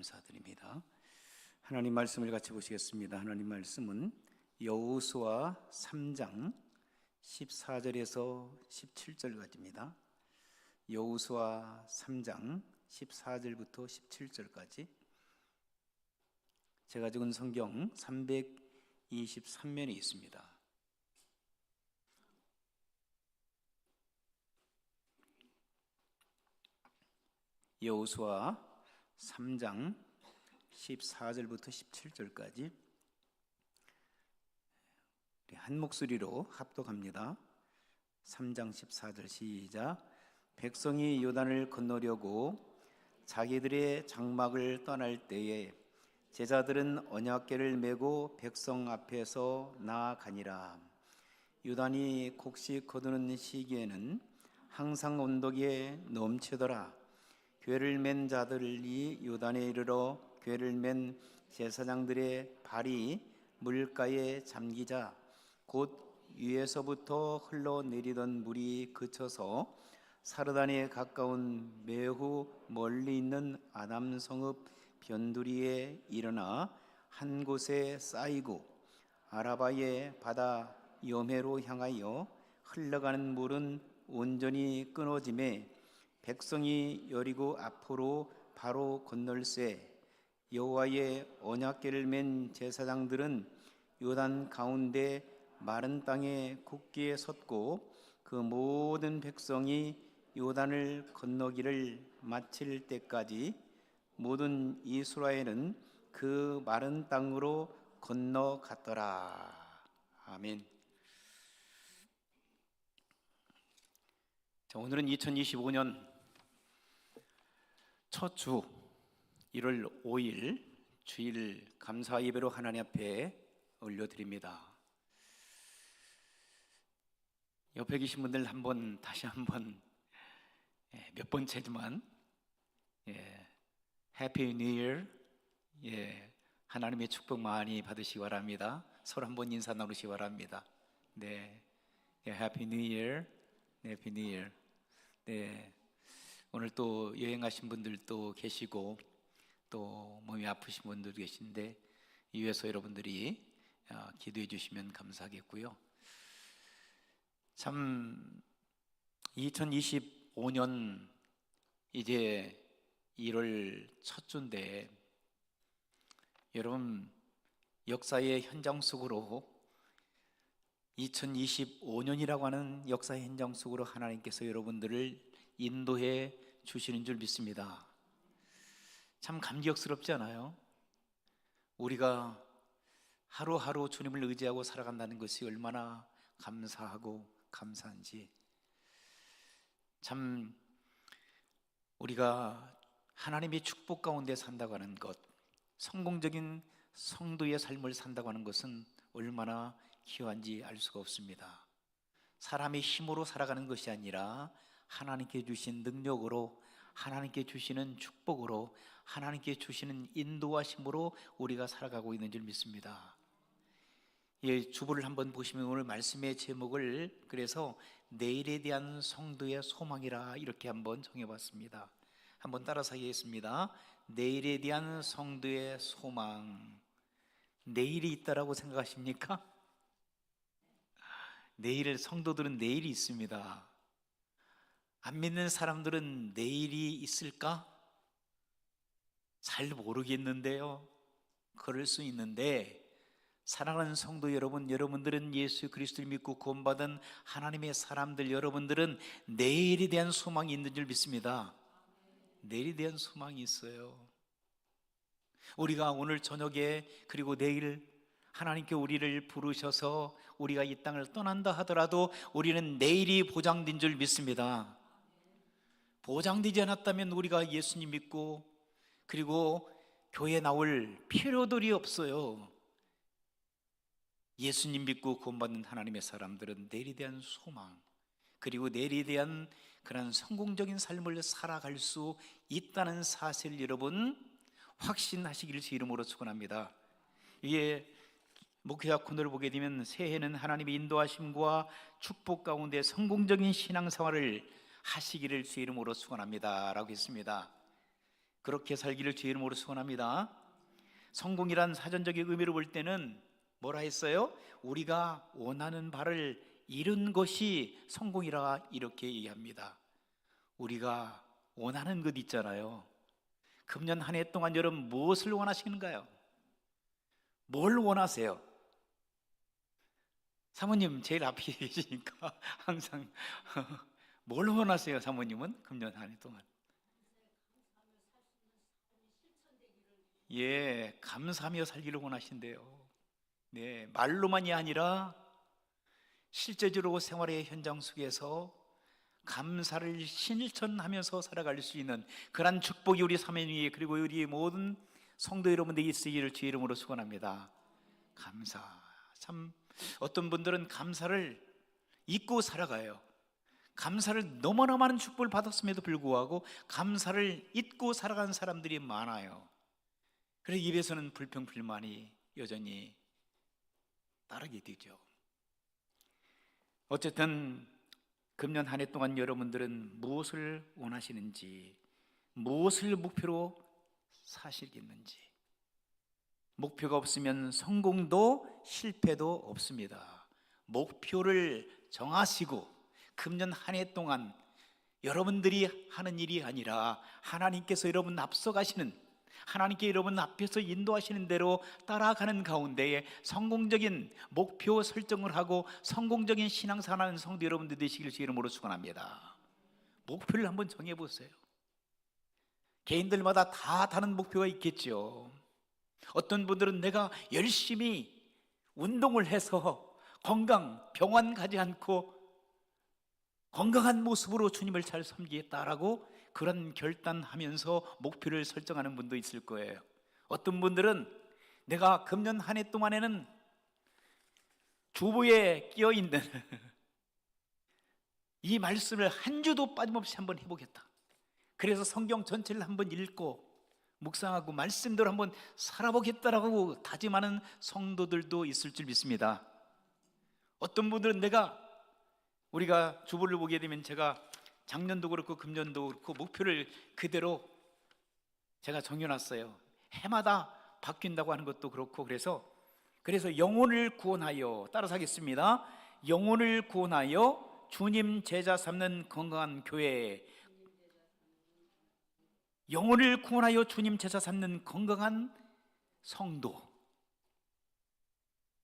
감사드립니다. 하나님 말씀을 같이 보시겠습니다. 하나님 말씀은 여호수아 3장 14절에서 17절까지입니다. 여호수아 3장 14절부터 17절까지 제가 적은 성경 323면에 있습니다. 여호수아 3장 14절부터 17절까지 한 목소리로 합독합니다. 3장 14절 시작. 백성이 요단을 건너려고 자기들의 장막을 떠날 때에 제자들은 언약궤를 메고 백성 앞에서 나아가니라. 요단이 곡식 거두는 시기에는 항상 언덕에 넘치더라. 궤를 맨 자들이 요단에 이르러 궤를 맨 제사장들의 발이 물가에 잠기자 곧 위에서부터 흘러내리던 물이 그쳐서 사르단에 가까운 매우 멀리 있는 아담 성읍 변두리에 일어나 한 곳에 쌓이고 아라바의 바다 여매로 향하여 흘러가는 물은 온전히 끊어지매 백성이 여리고 앞으로 바로 건널세. 여호와의 언약궤를 맨 제사장들은 요단 가운데 마른 땅에 굳게 섰고 그 모든 백성이 요단을 건너기를 마칠 때까지 모든 이스라엘은 그 마른 땅으로 건너갔더라. 아멘. 자, 오늘은 2025년 첫 주 1월 5일 주일 감사 예배로 하나님 앞에 올려드립니다. 옆에 계신 분들 다시 한번 몇 번째지만 해피 뉴 이어, 하나님의 축복 많이 받으시기 바랍니다. 서로 한번 인사 나누시기 바랍니다. 네, 해피 뉴 이어, 해피 뉴 이어. 네, 오늘 또 여행하신 분들도 계시고 또 몸이 아프신 분들도 계신데 위에서 여러분들이 기도해 주시면 감사하겠고요. 참 2025년 이제 1월 첫 주인데 여러분 역사의 현장 속으로 2025년이라고 하는 역사의 현장 속으로 하나님께서 여러분들을 인도해 주시는 줄 믿습니다. 참 감격스럽지 않아요? 우리가 하루하루 주님을 의지하고 살아간다는 것이 얼마나 감사하고 감사한지. 참 우리가 하나님의 축복 가운데 산다고 하는 것, 성공적인 성도의 삶을 산다고 하는 것은 얼마나 귀한지 알 수가 없습니다. 사람의 힘으로 살아가는 것이 아니라 하나님께 주신 능력으로, 하나님께 주시는 축복으로, 하나님께 주시는 인도하심으로 우리가 살아가고 있는 줄 믿습니다. 주보를 한번 보시면 오늘 말씀의 제목을 그래서 내일에 대한 성도의 소망이라 이렇게 한번 정해봤습니다. 한번 따라서 하겠습니다. 내일에 대한 성도의 소망. 내일이 있다라고 생각하십니까? 성도들은 내일이 있습니다. 안 믿는 사람들은 내일이 있을까? 잘 모르겠는데요. 그럴 수 있는데 사랑하는 성도 여러분, 여러분들은 예수 그리스도를 믿고 구원받은 하나님의 사람들, 여러분들은 내일에 대한 소망이 있는 줄 믿습니다. 내일에 대한 소망이 있어요. 우리가 오늘 저녁에 그리고 내일 하나님께 우리를 부르셔서 우리가 이 땅을 떠난다 하더라도 우리는 내일이 보장된 줄 믿습니다. 보장되지 않았다면 우리가 예수님 믿고 그리고 교회 나올 필요들이 없어요. 예수님 믿고 구원받는 하나님의 사람들은 내일에 대한 소망, 그리고 내일에 대한 그런 성공적인 삶을 살아갈 수 있다는 사실 여러분 확신하시기를 주 이름으로 축원합니다. 이게 목회자 코너를 보게 되면 새해는 하나님의 인도하심과 축복 가운데 성공적인 신앙생활을 하시기를 주 이름으로 축원합니다 라고 했습니다. 그렇게 살기를 주의 이름으로 소원합니다. 성공이란 사전적인 의미로 볼 때는 뭐라 했어요? 우리가 원하는 바를 이룬 것이 성공이라 이렇게 얘기합니다. 우리가 원하는 것 있잖아요. 금년 한 해 동안 여러분 무엇을 원하시는가요? 뭘 원하세요? 사모님 제일 앞에 계시니까 항상 뭘 원하세요? 사모님은 금년 한 해 동안 예, 감사하며 살기를 원하신대요. 네, 말로만이 아니라 실제적으로 생활의 현장 속에서 감사를 실천하면서 살아갈 수 있는 그런 축복이 우리 사모님 그리고 우리 모든 성도 여러분들이 있으기를 주의 이름으로 축원합니다. 감사. 참 어떤 분들은 감사를 잊고 살아가요. 감사를 너무나 많은 축복을 받았음에도 불구하고 감사를 잊고 살아가는 사람들이 많아요. 그래서 입에서는 불평불만이 여전히 따르게 되죠. 어쨌든 금년 한 해 동안 여러분들은 무엇을 원하시는지, 무엇을 목표로 사시겠는지. 목표가 없으면 성공도 실패도 없습니다. 목표를 정하시고 금년 한 해 동안 여러분들이 하는 일이 아니라 하나님께서 여러분 앞서가시는, 하나님께 여러분 앞에서 인도하시는 대로 따라가는 가운데에 성공적인 목표 설정을 하고 성공적인 신앙생활하는 성도 여러분들 되시길 주의 이름으로 축원합니다. 목표를 한번 정해보세요. 개인들마다 다 다른 목표가 있겠죠. 어떤 분들은 내가 열심히 운동을 해서 병원 가지 않고 건강한 모습으로 주님을 잘 섬기겠다라고 그런 결단하면서 목표를 설정하는 분도 있을 거예요. 어떤 분들은 내가 금년 한 해 동안에는 주보에 끼어있는 이 말씀을 한 주도 빠짐없이 한번 해보겠다. 그래서 성경 전체를 한번 읽고 묵상하고 말씀대로 한번 살아보겠다라고 다짐하는 성도들도 있을 줄 믿습니다. 어떤 분들은 우리가 주보를 보게 되면 제가 작년도 그렇고 금년도 그렇고 목표를 그대로 제가 정해놨어요. 해마다 바뀐다고 하는 것도 그렇고 그래서 영혼을 구원하여, 따라서 하겠습니다. 영혼을 구원하여 주님 제자 삼는 건강한 교회, 영혼을 구원하여 주님 제자 삼는 건강한 성도.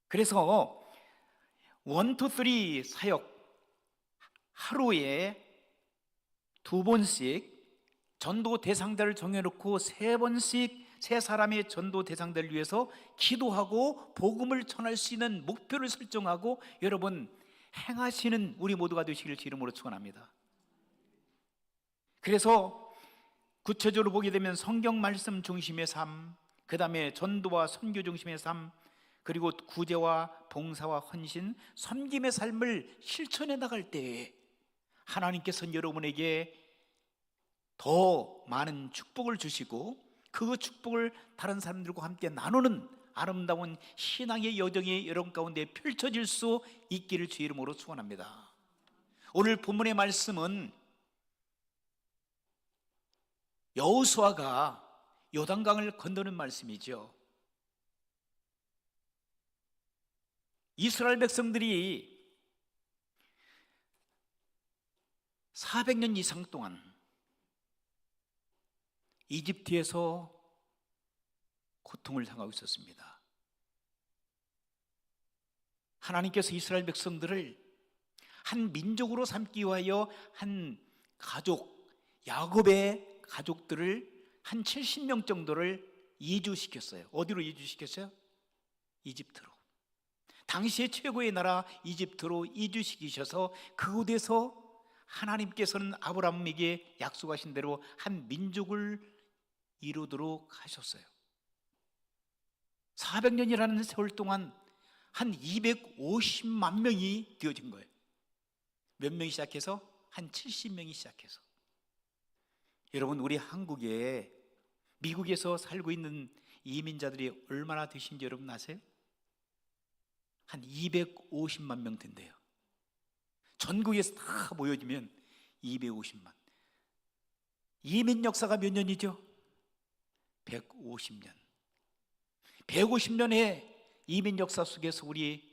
그래서 1, 2, 3 사역 하루에 2번씩 전도 대상자를 정해놓고 3번씩 3사람의 전도 대상자를 위해서 기도하고 복음을 전할 수 있는 목표를 설정하고 여러분 행하시는 우리 모두가 되시길 이름으로 축원합니다. 그래서 구체적으로 보게 되면 성경 말씀 중심의 삶, 그 다음에 전도와 선교 중심의 삶, 그리고 구제와 봉사와 헌신, 섬김의 삶을 실천해 나갈 때에 하나님께서는 여러분에게 더 많은 축복을 주시고 그 축복을 다른 사람들과 함께 나누는 아름다운 신앙의 여정이 여러분 가운데 펼쳐질 수 있기를 주의 이름으로 축원합니다. 오늘 본문의 말씀은 여호수아가 요단강을 건너는 말씀이죠. 이스라엘 백성들이 400년 이상 동안 이집트에서 고통을 당하고 있었습니다. 하나님께서 이스라엘 백성들을 한 민족으로 삼기 위하여 한 가족, 야곱의 가족들을 한 70명 정도를 이주시켰어요. 어디로 이주시켰어요? 이집트로. 당시의 최고의 나라 이집트로 이주시키셔서 그곳에서 하나님께서는 아브라함에게 약속하신 대로 한 민족을 이루도록 하셨어요. 400년이라는 세월 동안 한 250만 명이 되어진 거예요. 몇 명이 시작해서? 한 70명이 시작해서. 여러분, 우리 한국에 미국에서 살고 있는 이민자들이 얼마나 되신지 여러분 아세요? 한 250만 명 된대요. 전국에서 다 모여지면 250만. 이민 역사가 몇 년이죠? 150년. 150년의 이민 역사 속에서 우리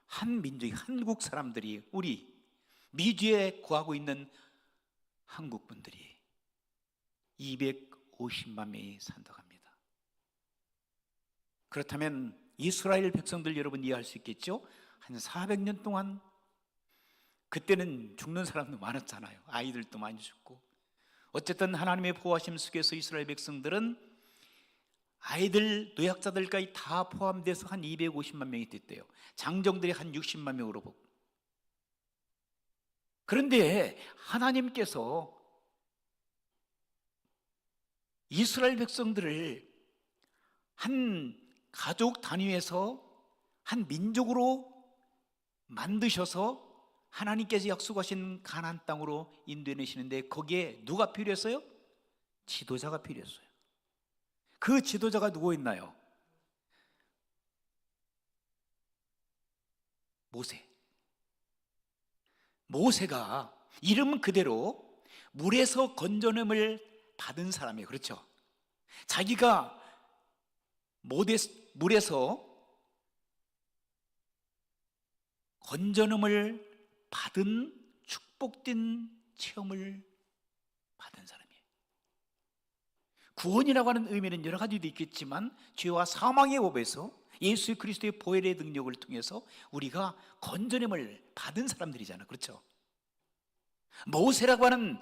한 민족이, 한국 사람들이, 우리 미주에 구하고 있는 한국 분들이 250만 명이 산다고 합니다. 그렇다면 이스라엘 백성들 여러분 이해할 수 있겠죠? 한 400년 동안, 그때는 죽는 사람도 많았잖아요. 아이들도 많이 죽고. 어쨌든 하나님의 보호하심 속에서 이스라엘 백성들은 아이들, 노약자들까지 다 포함돼서 한 250만 명이 됐대요. 장정들이 한 60만 명으로 보고. 그런데 하나님께서 이스라엘 백성들을 한 가족 단위에서 한 민족으로 만드셔서 하나님께서 약속하신 가나안 땅으로 인도해 내시는데, 거기에 누가 필요했어요? 지도자가 필요했어요. 그 지도자가 누구였나요? 모세가 이름 그대로 물에서 건져냄을 받은 사람이에요. 그렇죠? 자기가 물에서 건져냄을 받은 축복된 체험을 받은 사람이에요. 구원이라고 하는 의미는 여러 가지도 있겠지만, 죄와 사망의 법에서 예수 그리스도의 보혈의 능력을 통해서 우리가 건져냄을 받은 사람들이잖아요. 그렇죠? 모세라고 하는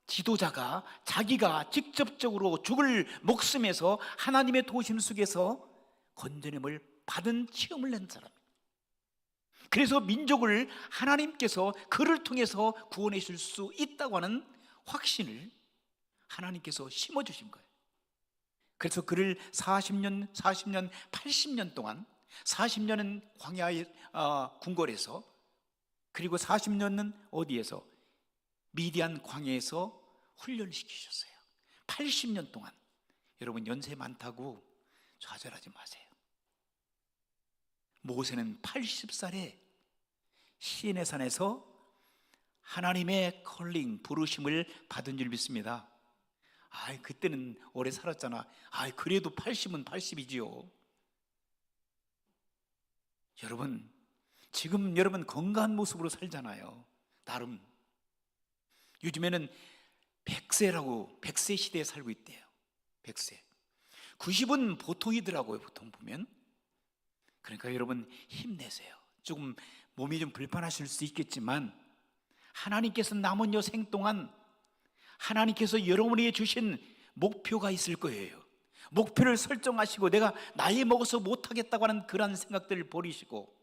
지도자가 자기가 직접적으로 죽을 목숨에서 하나님의 도우심 속에서 건져냄을 받은 체험을 낸 사람이에요. 그래서 민족을 하나님께서 그를 통해서 구원해 줄 수 있다고 하는 확신을 하나님께서 심어주신 거예요. 그래서 그를 40년, 80년 동안, 40년은 광야의 궁궐에서, 그리고 40년은 어디에서? 미디안 광야에서 훈련시키셨어요. 80년 동안. 여러분, 연세 많다고 좌절하지 마세요. 모세는 80살에 시인의 산에서 하나님의 컬링, 부르심을 받은 줄 믿습니다. 그때는 오래 살았잖아. 그래도 80은 80이지요. 여러분, 지금 여러분 건강한 모습으로 살잖아요. 나름. 요즘에는 100세라고, 100세 시대에 살고 있대요. 100세. 90은 보통이더라고요, 보통 보면. 그러니까 여러분 힘내세요. 조금 몸이 좀 불편하실 수 있겠지만, 하나님께서 남은 여생 동안 하나님께서 여러분에게 주신 목표가 있을 거예요. 목표를 설정하시고, 내가 나이 먹어서 못하겠다고 하는 그런 생각들을 버리시고,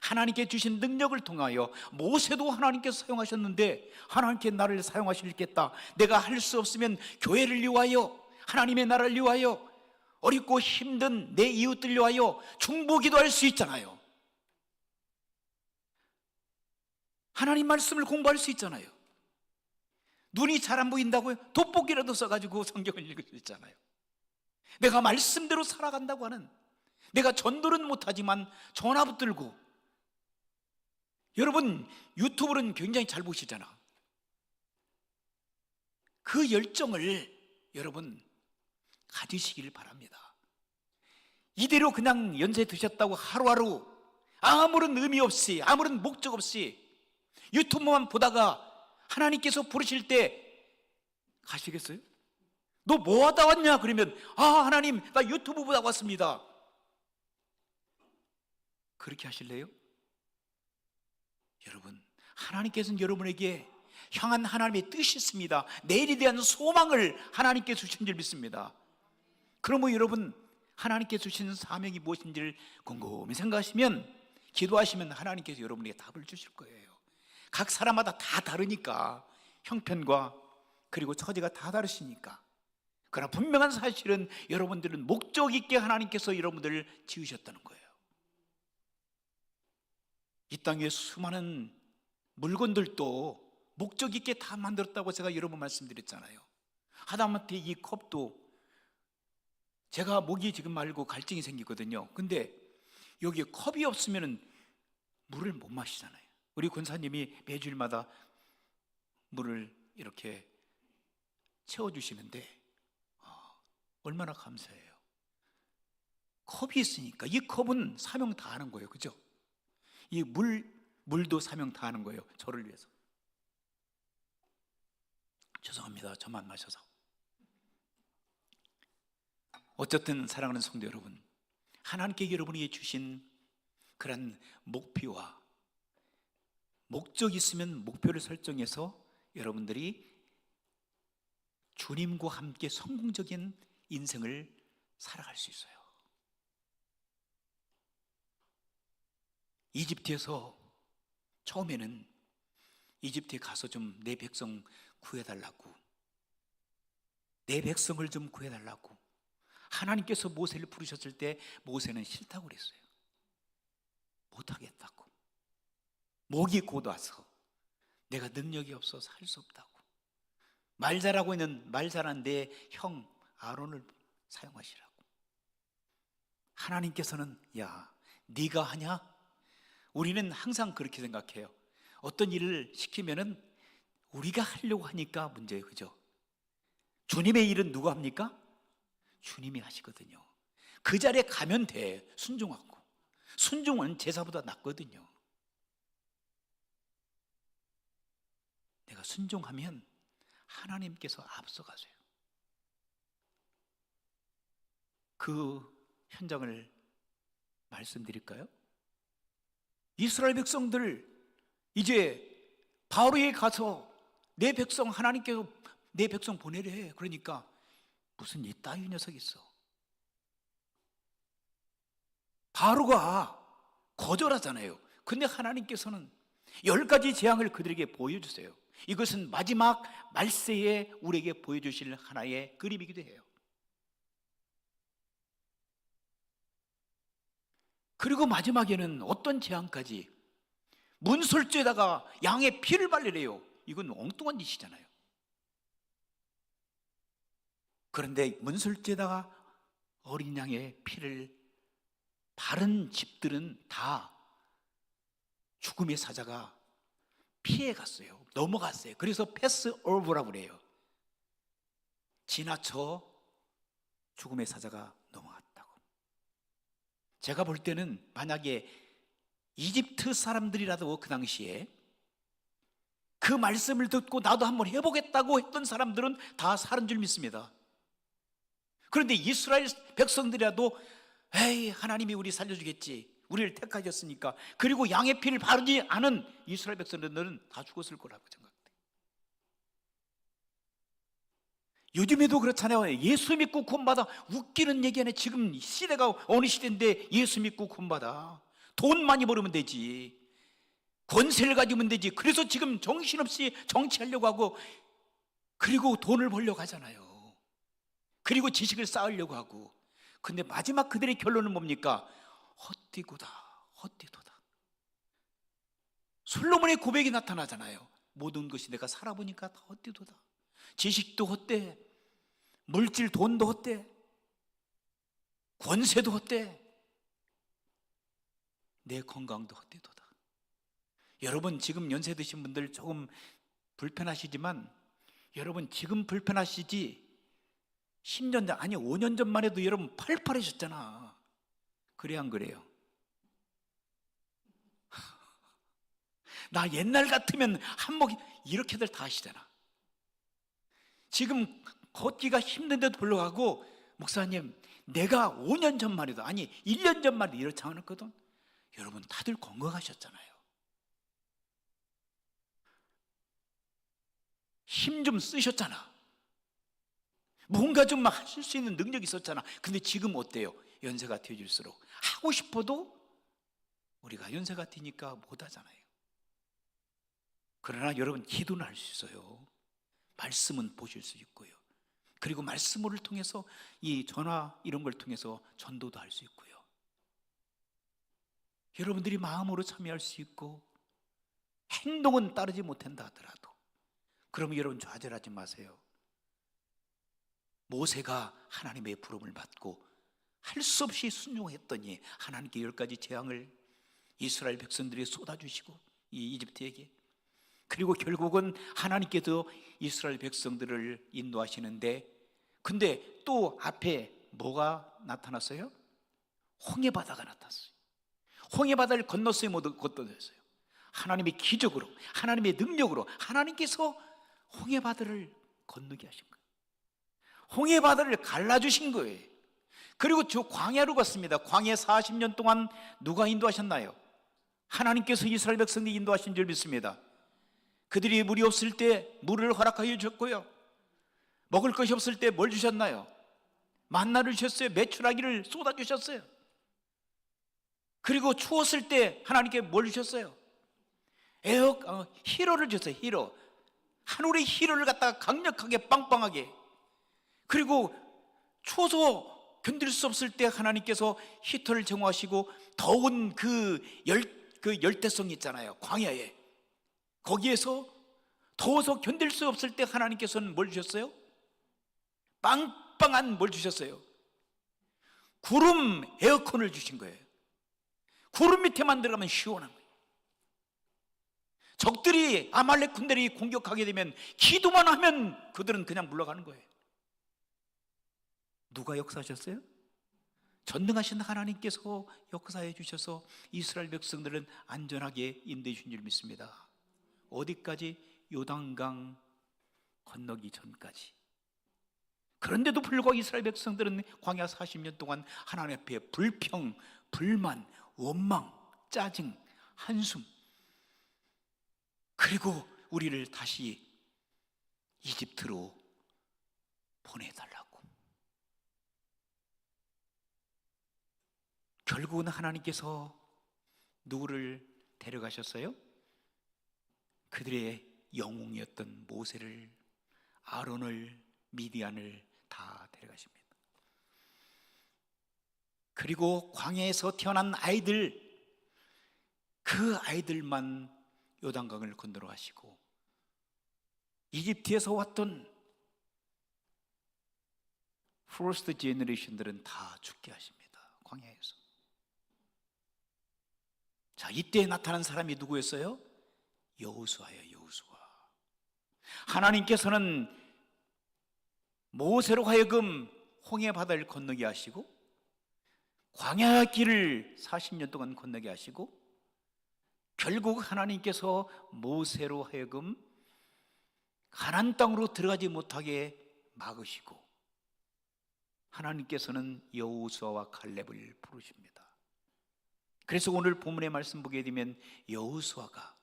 하나님께 주신 능력을 통하여, 모세도 하나님께서 사용하셨는데 하나님께 나를 사용하시겠다. 내가 할 수 없으면 교회를 위하여, 하나님의 나라를 위하여, 어렵고 힘든 내 이웃들 위하여 중보기도 할 수 있잖아요. 하나님 말씀을 공부할 수 있잖아요. 눈이 잘 안 보인다고요? 돋보기라도 써가지고 성경을 읽을 수 있잖아요. 내가 말씀대로 살아간다고 하는, 내가 전도는 못하지만 전화 붙들고, 여러분 유튜브는 굉장히 잘 보시잖아. 그 열정을 여러분 가지시길 바랍니다. 이대로 그냥 연세 드셨다고 하루하루 아무런 의미 없이, 아무런 목적 없이 유튜브만 보다가 하나님께서 부르실 때 가시겠어요? 너 뭐 하다 왔냐? 그러면 하나님 나 유튜브 보다 왔습니다. 그렇게 하실래요? 여러분, 하나님께서는 여러분에게 향한 하나님의 뜻이 있습니다. 내일에 대한 소망을 하나님께 주신 줄 믿습니다. 그러면 여러분, 하나님께 주신 사명이 무엇인지를 곰곰이 생각하시면, 기도하시면 하나님께서 여러분에게 답을 주실 거예요. 각 사람마다 다 다르니까, 형편과 그리고 처지가 다 다르시니까. 그러나 분명한 사실은 여러분들은 목적 있게 하나님께서 여러분들을 지으셨다는 거예요. 이 땅에 수많은 물건들도 목적 있게 다 만들었다고 제가 여러 번 말씀드렸잖아요. 하다못해 이 컵도, 제가 목이 지금 말고 갈증이 생기거든요. 근데 여기에 컵이 없으면 물을 못 마시잖아요. 우리 권사님이 매주일마다 물을 이렇게 채워주시는데, 얼마나 감사해요. 컵이 있으니까 이 컵은 사명 다하는 거예요. 그죠? 이 물도 사명 다하는 거예요. 저를 위해서. 죄송합니다. 저만 마셔서. 어쨌든 사랑하는 성도 여러분, 하나님께 여러분에게 주신 그런 목표와 목적이 있으면 목표를 설정해서 여러분들이 주님과 함께 성공적인 인생을 살아갈 수 있어요. 이집트에서 처음에는 이집트에 가서 좀 내 백성 구해달라고, 내 백성을 좀 구해달라고 하나님께서 모세를 부르셨을 때 모세는 싫다고 그랬어요. 못하겠다고. 목이 곧와서 내가 능력이 없어서 할 수 없다고. 말 잘하고 있는 말 잘한 내 형 아론을 사용하시라고. 하나님께서는 야, 네가 하냐? 우리는 항상 그렇게 생각해요. 어떤 일을 시키면은 우리가 하려고 하니까 문제예요. 그죠? 주님의 일은 누가 합니까? 주님이 하시거든요. 그 자리에 가면 돼. 순종하고. 순종은 제사보다 낫거든요. 내가 순종하면 하나님께서 앞서가세요. 그 현장을 말씀드릴까요? 이스라엘 백성들 이제 바로에 가서 내 백성 하나님께서 내 백성 보내래. 그러니까 무슨 이 따위 녀석이 있어. 바로가 거절하잖아요. 근데 하나님께서는 10가지 재앙을 그들에게 보여주세요. 이것은 마지막 말세에 우리에게 보여주실 하나의 그림이기도 해요. 그리고 마지막에는 어떤 재앙까지, 문설주에다가 양의 피를 발리래요. 이건 엉뚱한 짓이잖아요. 그런데 문설주에다가 어린 양의 피를 바른 집들은 다 죽음의 사자가 피해갔어요. 넘어갔어요. 그래서 패스 오버라고 그래요. 지나쳐 죽음의 사자가 넘어갔다고. 제가 볼 때는 만약에 이집트 사람들이라도 그 당시에 그 말씀을 듣고 나도 한번 해보겠다고 했던 사람들은 다 살은 줄 믿습니다. 그런데 이스라엘 백성들이라도 에이, 하나님이 우리 살려주겠지, 우리를 택하셨으니까, 그리고 양의 피를 바르지 않은 이스라엘 백성들은 다 죽었을 거라고 생각돼요. 요즘에도 그렇잖아요. 예수 믿고 구원받아. 웃기는 얘기 하네. 지금 시대가 어느 시대인데 예수 믿고 구원받아. 돈 많이 벌으면 되지, 권세를 가지면 되지. 그래서 지금 정신없이 정치하려고 하고, 그리고 돈을 벌려고 하잖아요. 그리고 지식을 쌓으려고 하고. 근데 마지막 그들의 결론은 뭡니까? 헛되고다, 헛되도다. 솔로몬의 고백이 나타나잖아요. 모든 것이 내가 살아보니까 다 헛되도다. 지식도 헛돼, 물질 돈도 헛돼, 권세도 헛돼, 내 건강도 헛되도다. 여러분 지금 연세 드신 분들 조금 불편하시지만, 여러분 지금 불편하시지 10년 전, 아니 5년 전만 해도 여러분 팔팔하셨잖아. 그래 안 그래요? 나 옛날 같으면 한몫 이렇게들 다 하시잖아. 지금 걷기가 힘든데도 불구하고 목사님 내가 5년 전만 해도, 아니 1년 전만 해도 이렇지 않았거든. 여러분 다들 건강하셨잖아요. 힘 좀 쓰셨잖아. 뭔가 좀 하실 수 있는 능력이 있었잖아. 근데 지금 어때요? 연세가 뒤질수록 하고 싶어도 우리가 연세가 뒤니까 못하잖아요. 그러나 여러분 기도는 할 수 있어요. 말씀은 보실 수 있고요. 그리고 말씀을 통해서 이 전화 이런 걸 통해서 전도도 할 수 있고요. 여러분들이 마음으로 참여할 수 있고 행동은 따르지 못한다 하더라도, 그러면 여러분 좌절하지 마세요. 모세가 하나님의 부름을 받고 할 수 없이 순종했더니 하나님께 10가지 재앙을 이스라엘 백성들이 쏟아주시고 이 이집트에게, 그리고 결국은 하나님께서 이스라엘 백성들을 인도하시는데 근데 또 앞에 뭐가 나타났어요? 홍해바다가 나타났어요. 홍해바다를 건넜어요, 못 건넜어요? 하나님의 기적으로, 하나님의 능력으로 하나님께서 홍해바다를 건너게 하신 거예요. 홍해바다를 갈라주신 거예요. 그리고 저 광야로 갔습니다. 광야 40년 동안 누가 인도하셨나요? 하나님께서 이스라엘 백성들이 인도하신 줄 믿습니다. 그들이 물이 없을 때 물을 허락하여 주셨고요, 먹을 것이 없을 때 뭘 주셨나요? 만나를 주셨어요. 메추라기를 쏟아주셨어요. 그리고 추웠을 때 하나님께 뭘 주셨어요? 히러를 주셨어요. 히러, 하늘의 히러를 갖다가 강력하게 빵빵하게. 그리고 추워서 견딜 수 없을 때 하나님께서 히터를 정화하시고 더운 그 열대성 있잖아요, 광야에. 거기에서 더워서 견딜 수 없을 때 하나님께서는 뭘 주셨어요? 빵빵한 뭘 주셨어요? 구름 에어컨을 주신 거예요. 구름 밑에만 들어가면 시원한 거예요. 적들이, 아말렉 군대들이 공격하게 되면 기도만 하면 그들은 그냥 물러가는 거예요. 누가 역사하셨어요? 전능하신 하나님께서 역사해 주셔서 이스라엘 백성들은 안전하게 인도해 주신 줄 믿습니다. 어디까지? 요단강 건너기 전까지. 그런데도 불구하고 이스라엘 백성들은 광야 40년 동안 하나님 앞에 불평, 불만, 원망, 짜증, 한숨, 그리고 우리를 다시 이집트로 보내달라고. 결국은 하나님께서 누구를 데려가셨어요? 그들의 영웅이었던 모세를, 아론을, 미디안을 다 데려가십니다. 그리고 광야에서 태어난 아이들, 그 아이들만 요단강을 건너러 가시고 이집트에서 왔던 퍼스트 제너레이션들은 다 죽게 하십니다. 광야에서. 자, 이때 나타난 사람이 누구였어요? 여호수아예요. 여호수아. 하나님께서는 모세로 하여금 홍해 바다를 건너게 하시고 광야 길을 40년 동안 건너게 하시고 결국 하나님께서 모세로 하여금 가나안 땅으로 들어가지 못하게 막으시고 하나님께서는 여호수아와 갈렙을 부르십니다. 그래서 오늘 본문의 말씀 보게 되면 여호수아가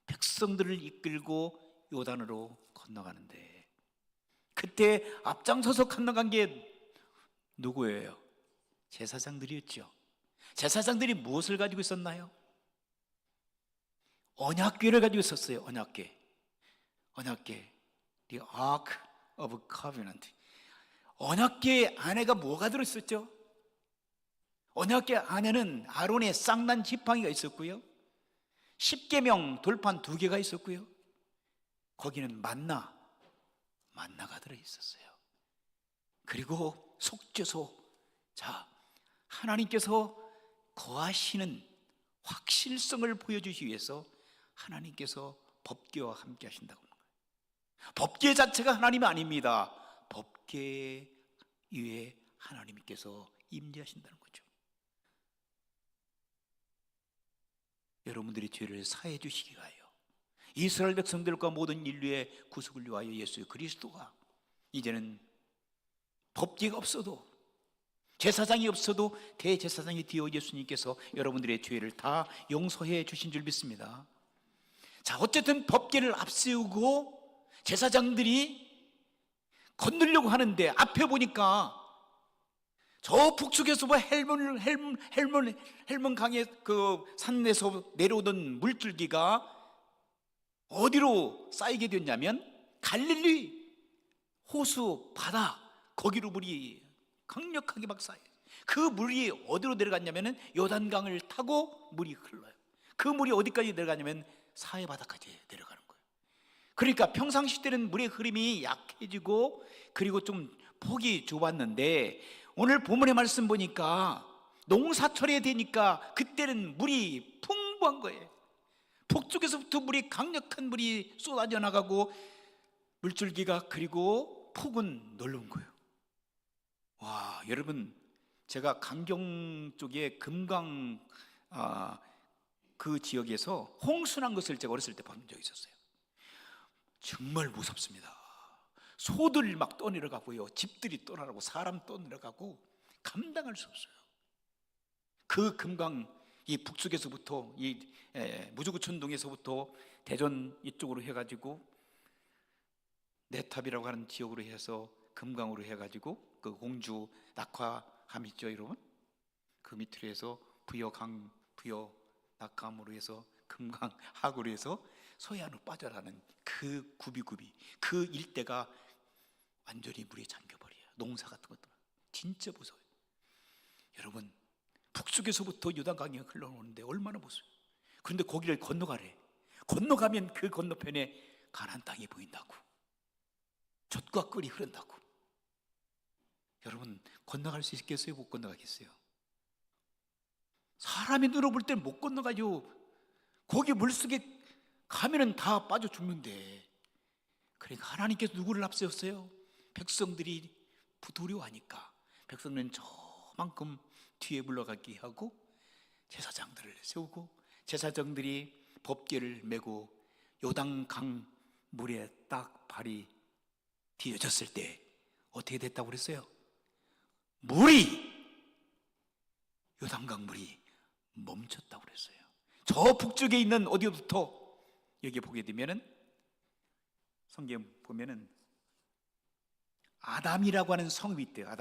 백성들을 이끌고 요단으로 건너가는데 그때 앞장서서 건너간 게 누구예요? 제사장들이었죠. 제사장들이 무엇을 가지고 있었나요? 언약궤를 가지고 있었어요. 언약궤. The Ark of Covenant. 언약궤 안에가 뭐가 들어있었죠? 언약궤 안에는 아론의 쌍난 지팡이가 있었고요, 십계명 돌판 2개가 있었고요, 거기는 만나가 들어있었어요. 그리고 속죄소. 자, 하나님께서 거하시는 확실성을 보여주시기 위해서 하나님께서 법궤와 함께 하신다고 하는 거예요. 법궤 자체가 하나님이 아닙니다. 법궤 위에 하나님께서 임재하신다는 거죠. 여러분들의 죄를 사해 주시기 위하여, 이스라엘 백성들과 모든 인류의 구속을 위하여 예수 그리스도가 이제는 법궤가 없어도, 제사장이 없어도 대제사장이 되어 예수님께서 여러분들의 죄를 다 용서해 주신 줄 믿습니다. 자, 어쨌든 법궤를 앞세우고 제사장들이 건너려고 하는데 앞에 보니까 저 북쪽에서 헬몬 강의 그 산에서 내려오던 물줄기가 어디로 쌓이게 됐냐면 갈릴리 호수 바다, 거기로 물이 강력하게 막 쌓여요. 그 물이 어디로 내려갔냐면 요단강을 타고 물이 흘러요. 그 물이 어디까지 내려가냐면 사해 바다까지 내려가는 거예요. 그러니까 평상시 때는 물의 흐름이 약해지고 그리고 좀 폭이 좁았는데 오늘 본문의 말씀 보니까 농사철이 되니까 그때는 물이 풍부한 거예요. 북쪽에서부터 강력한 물이 쏟아져 나가고 물줄기가 그리고 폭은 넓은 거예요. 와, 여러분, 제가 강경 쪽에 금강 그 지역에서 홍수난 것을 제가 어렸을 때 본 적이 있었어요. 정말 무섭습니다. 소들 막 떠내려가고요, 집들이 떠나가고 사람 떠내려가고 감당할 수 없어요. 그 금강 이 북쪽에서부터 이 무주구천동에서부터 대전 이쪽으로 해가지고 내탑이라고 하는 지역으로 해서 금강으로 해가지고 그 공주 낙화함 있죠, 여러분? 그 밑으로 해서 부여강, 부여 낙함으로 해서 금강 하구로 해서 서해안으로 빠져나가는 그 굽이굽이 그 일대가 완전히 물에 잠겨버려요. 농사 같은 것도 진짜 무서워요. 여러분, 북쪽에서부터 요단강이 흘러오는데 얼마나 무서워요. 그런데 거기를 건너가래. 건너가면 그 건너편에 가나안 땅이 보인다고, 젖과 꿀이 흐른다고. 여러분, 건너갈 수 있겠어요? 못 건너가겠어요? 사람이 눈으로 볼 때는 못 건너가죠. 거기 물속에 가면은 다 빠져 죽는데. 그러니까 하나님께서 누구를 앞세웠어요? 백성들이 두려워하니까 백성들은 저만큼 뒤에 물러가게 하고 제사장들을 세우고, 제사장들이 법궤를 메고 요단강 물에 딱 발이 디뎌졌을 때 어떻게 됐다고 그랬어요? 요단강 물이 멈췄다고 그랬어요. 저 북쪽에 있는 어디부터 여기 보게 되면은 성경 보면은 아담이라고 하는 성읍이 있대요.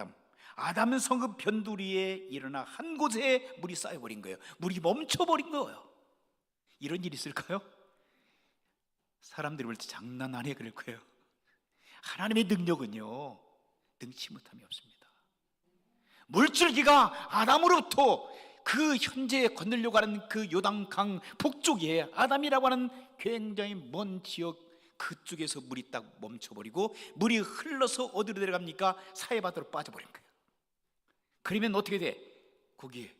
아담은 성읍 변두리에 일어나 한 곳에 물이 쌓여버린 거예요. 물이 멈춰버린 거예요. 이런 일이 있을까요? 사람들이 볼 때 장난 아니에요, 그럴 거예요. 하나님의 능력은요, 능치 못함이 없습니다. 물줄기가 아담으로부터 그 현재 건너려고 하는 그 요단강 북쪽에 아담이라고 하는 굉장히 먼 지역 그쪽에서 물이 딱 멈춰버리고 물이 흘러서 어디로 내려갑니까? 사해바다로 빠져버린 거예요. 그러면 어떻게 돼? 거기에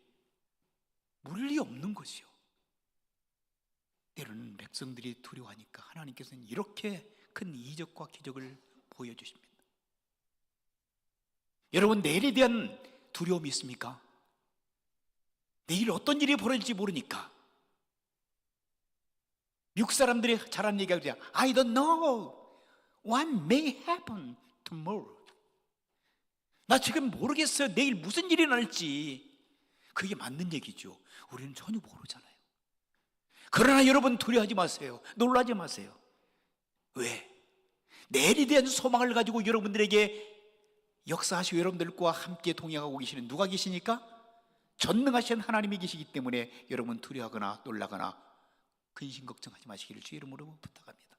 물이 없는 것이요. 때로는 백성들이 두려워하니까 하나님께서는 이렇게 큰 이적과 기적을 보여주십니다. 여러분, 내일에 대한 두려움이 있습니까? 내일 어떤 일이 벌어질지 모르니까 미국 사람들이 잘하는 얘기가 그래요. I don't know what may happen tomorrow. 나 지금 모르겠어요. 내일 무슨 일이 날지. 그게 맞는 얘기죠. 우리는 전혀 모르잖아요. 그러나 여러분, 두려워하지 마세요. 놀라지 마세요. 왜? 내일에 대한 소망을 가지고 여러분들에게 역사하시고 여러분들과 함께 동행하고 계시는 누가 계시니까? 전능하신 하나님이 계시기 때문에 여러분 두려워하거나 놀라거나 근심 걱정하지 마시기를 주의 이름으로 부탁합니다.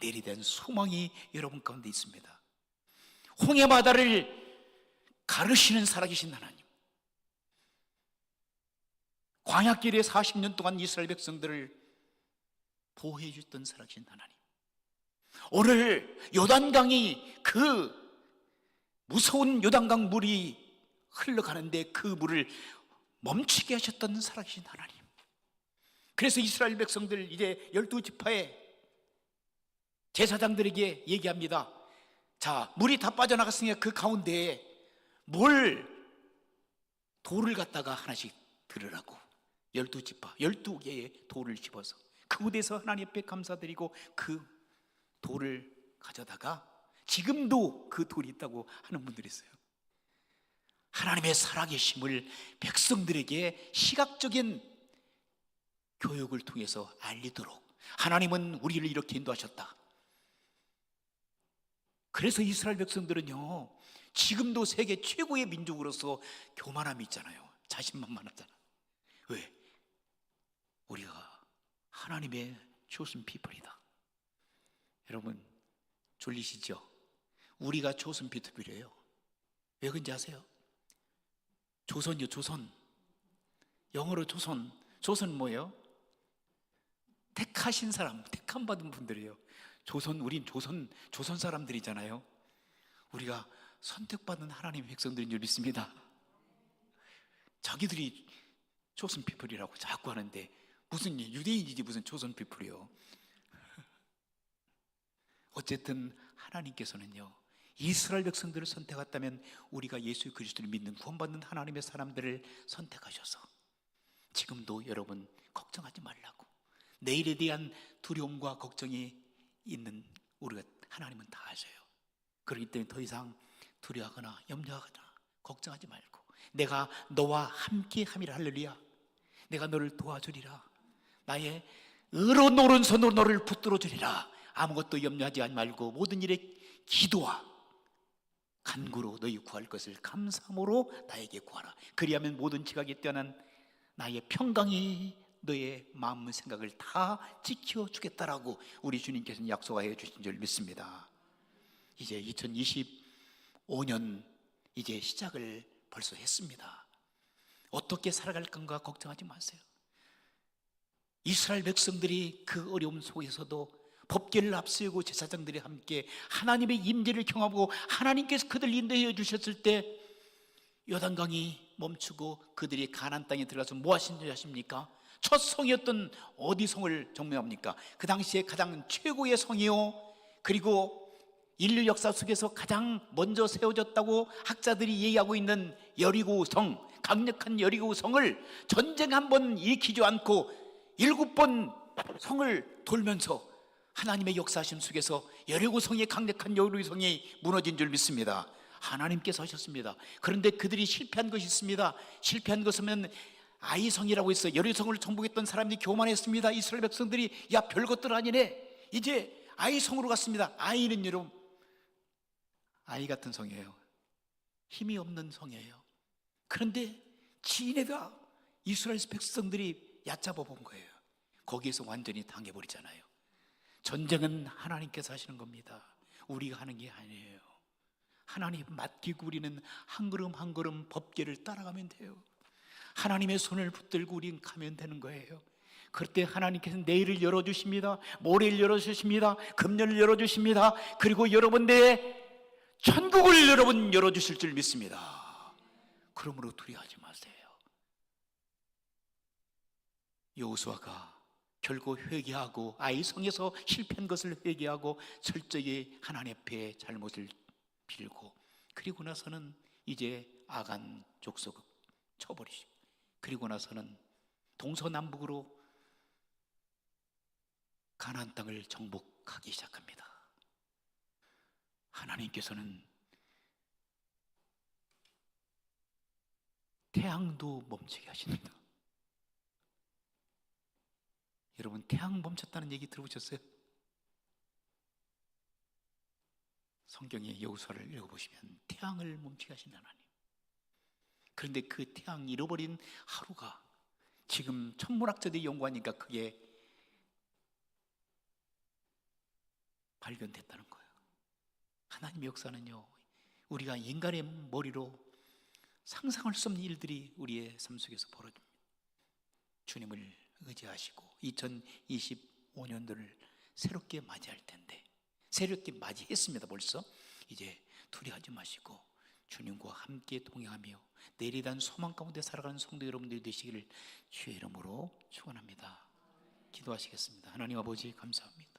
내일에 대한 소망이 여러분 가운데 있습니다. 홍해바다를 가르시는 살아계신 하나님, 광야길에 40년 동안 이스라엘 백성들을 보호해 주셨던 살아계신 하나님, 오늘 요단강이 그 무서운 요단강 물이 흘러가는데 그 물을 멈추게 하셨던 살아계신 하나님. 그래서 이스라엘 백성들 이제 12지파의 제사장들에게 얘기합니다. 자, 물이 다 빠져나갔으니까 그 가운데에 돌을 갖다가 하나씩 들으라고. 12지파 12개의 돌을 집어서 그 무대에서 하나님 앞에 감사드리고 그 돌을 가져다가 지금도 그 돌이 있다고 하는 분들이 있어요. 하나님의 살아계심을 백성들에게 시각적인 교육을 통해서 알리도록 하나님은 우리를 이렇게 인도하셨다. 그래서 이스라엘 백성들은요, 지금도 세계 최고의 민족으로서 교만함이 있잖아요. 자신만만하잖아. 왜? 우리가 하나님의 chosen people이다. 여러분, 졸리시죠? 우리가 chosen people이에요. 왜 그런지 아세요? 조선이요, 조선. 영어로 조선. 조선은 뭐예요? 택하신 사람, 택함 받은 분들이에요. 우린 조선 사람들이잖아요. 우리가 선택받은 하나님의 백성들인 줄 믿습니다. 자기들이 chosen people이라고 자꾸 하는데 무슨 유대인이지 무슨 chosen people이요. 어쨌든 하나님께서는요, 이스라엘 백성들을 선택했다면 우리가 예수 그리스도를 믿는 구원받는 하나님의 사람들을 선택하셔서 지금도 여러분 걱정하지 말라고, 내일에 대한 두려움과 걱정이 있는 우리가 하나님은 다 아셔요. 그렇기 때문에 더 이상 두려워하거나 염려하거나 걱정하지 말고, 내가 너와 함께 함이라. 할렐루야. 내가 너를 도와주리라. 나의 의로운 오른손으로 너를 붙들어 주리라. 아무것도 염려하지 말고 모든 일에 기도와 간구로 너희 구할 것을 감사함으로 나에게 구하라. 그리하면 모든 지각에 뛰어난 나의 평강이 너의 마음 생각을 다 지켜주겠다라고 우리 주님께서는 약속하여 주신 줄 믿습니다. 이제 2025년 이제 시작을 벌써 했습니다. 어떻게 살아갈 건가 걱정하지 마세요. 이스라엘 백성들이 그 어려움 속에서도 법궤를 앞세우고 제사장들이 함께 하나님의 임재를 경험하고 하나님께서 그들 인도해 주셨을 때 요단강이 멈추고 그들이 가나안 땅에 들어가서 뭐 하신 줄 아십니까? 첫 성이었던 어디 성을 정명합니까? 그 당시에 가장 최고의 성이요, 그리고 인류 역사 속에서 가장 먼저 세워졌다고 학자들이 얘기하고 있는 여리고 성, 강력한 여리고 성을 전쟁 한 번 일으키지 않고 7번 성을 돌면서 하나님의 역사하심 속에서 여리고 성이, 강력한 여리고 성이 무너진 줄 믿습니다. 하나님께서 하셨습니다. 그런데 그들이 실패한 것이 있습니다. 실패한 것은 아이성이라고 있어요. 여리성을 정복했던 사람들이 교만했습니다. 이스라엘 백성들이 야 별것들 아니네, 이제 아이성으로 갔습니다. 아이는 여러분 아이 같은 성이에요. 힘이 없는 성이에요. 그런데 지인에다 이스라엘 백성들이 얕잡아 본 거예요. 거기에서 완전히 당해버리잖아요. 전쟁은 하나님께서 하시는 겁니다. 우리가 하는 게 아니에요. 하나님 맡기고 우리는 한 걸음 한 걸음 법궤를 따라가면 돼요. 하나님의 손을 붙들고 우리는 가면 되는 거예요. 그럴 때 하나님께서 내일을 열어주십니다. 모레를 열어주십니다. 금년을 열어주십니다. 그리고 여러분의 천국을 여러분 열어주실 줄 믿습니다. 그러므로 두려워하지 마세요. 여호수아가 결국 회개하고 아이성에서 실패한 것을 회개하고 철저히 하나님 앞에 잘못을 빌고, 그리고 나서는 이제 아간 족속을 쳐버리시고, 그리고 나서는 동서남북으로 가나안 땅을 정복하기 시작합니다. 하나님께서는 태양도 멈추게 하십니다. 여러분 태양 멈췄다는 얘기 들어보셨어요? 성경의 여호수아를 읽어보시면 태양을 멈추게 하신 하나님. 그런데 그 태양 잃어버린 하루가 지금 천문학자들이 연구하니까 그게 발견됐다는 거예요. 하나님의 역사는요, 우리가 인간의 머리로 상상할 수 없는 일들이 우리의 삶 속에서 벌어집니다. 주님을 의지하시고 2025년도를 새롭게 맞이할 텐데, 새롭게 맞이했습니다. 벌써 이제 두려워하지 마시고 주님과 함께 동행하며 내일에 대한 소망 가운데 살아가는 성도 여러분들이 되시기를 주의 이름으로 축원합니다. 기도하시겠습니다. 하나님 아버지 감사합니다.